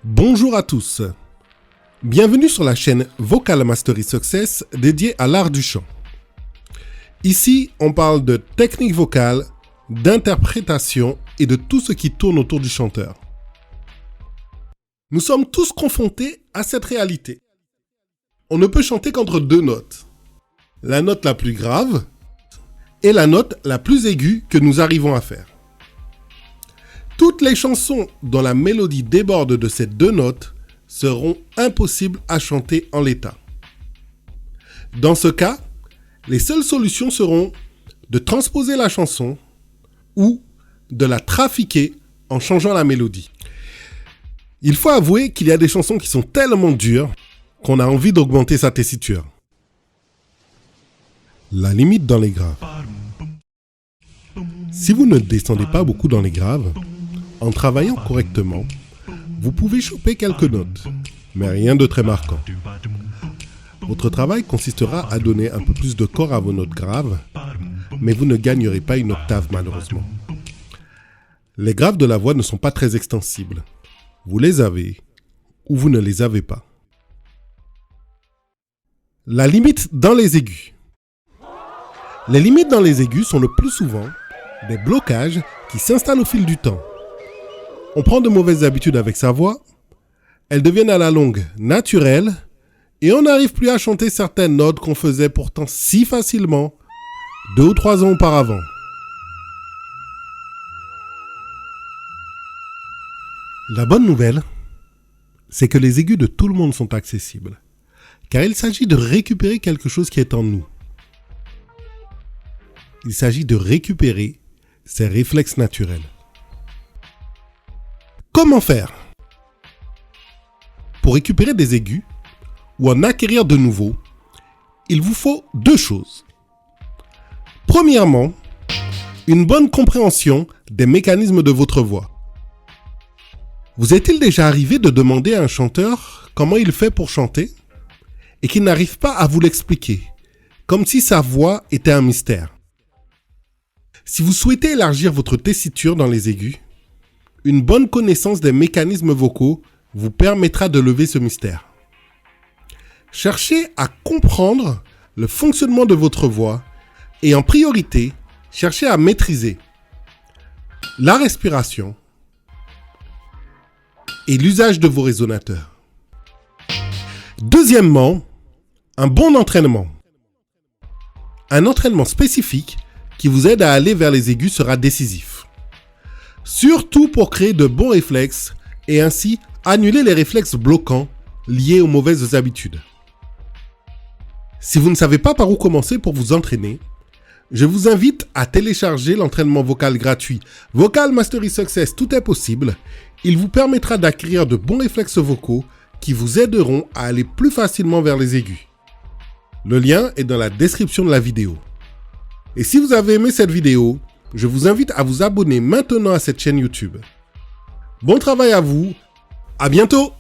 Bonjour à tous. Bienvenue sur la chaîne Vocal Mastery Success dédiée à l'art du chant. Ici, on parle de technique vocale, d'interprétation et de tout ce qui tourne autour du chanteur. Nous sommes tous confrontés à cette réalité. On ne peut chanter qu'entre deux notes. La note la plus grave et la note la plus aiguë que nous arrivons à faire. Toutes les chansons dont la mélodie déborde de ces deux notes seront impossibles à chanter en l'état. Dans ce cas, les seules solutions seront de transposer la chanson ou de la trafiquer en changeant la mélodie. Il faut avouer qu'il y a des chansons qui sont tellement dures qu'on a envie d'augmenter sa tessiture. La limite dans les graves. Si vous ne descendez pas beaucoup dans les graves, en travaillant correctement, vous pouvez choper quelques notes, mais rien de très marquant. Votre travail consistera à donner un peu plus de corps à vos notes graves, mais vous ne gagnerez pas une octave malheureusement. Les graves de la voix ne sont pas très extensibles. Vous les avez ou vous ne les avez pas. La limite dans les aigus. Les limites dans les aigus sont le plus souvent des blocages qui s'installent au fil du temps. On prend de mauvaises habitudes avec sa voix, elles deviennent à la longue naturelles et on n'arrive plus à chanter certaines notes qu'on faisait pourtant si facilement 2 ou 3 ans auparavant. La bonne nouvelle, c'est que les aigus de tout le monde sont accessibles, car il s'agit de récupérer quelque chose qui est en nous. Il s'agit de récupérer ses réflexes naturels. Comment faire? Pour récupérer des aigus ou en acquérir de nouveaux, il vous faut 2 choses. Premièrement, une bonne compréhension des mécanismes de votre voix. Vous est-il déjà arrivé de demander à un chanteur comment il fait pour chanter et qu'il n'arrive pas à vous l'expliquer, comme si sa voix était un mystère? Si vous souhaitez élargir votre tessiture dans les aigus, une bonne connaissance des mécanismes vocaux vous permettra de lever ce mystère. Cherchez à comprendre le fonctionnement de votre voix et en priorité, cherchez à maîtriser la respiration et l'usage de vos résonateurs. Deuxièmement, un bon entraînement. Un entraînement spécifique qui vous aide à aller vers les aigus sera décisif. Surtout pour créer de bons réflexes et ainsi annuler les réflexes bloquants liés aux mauvaises habitudes. Si vous ne savez pas par où commencer pour vous entraîner, je vous invite à télécharger l'entraînement vocal gratuit Vocal Mastery Success, tout est possible. Il vous permettra d'acquérir de bons réflexes vocaux qui vous aideront à aller plus facilement vers les aigus. Le lien est dans la description de la vidéo. Et si vous avez aimé cette vidéo, je vous invite à vous abonner maintenant à cette chaîne YouTube. Bon travail à vous, à bientôt!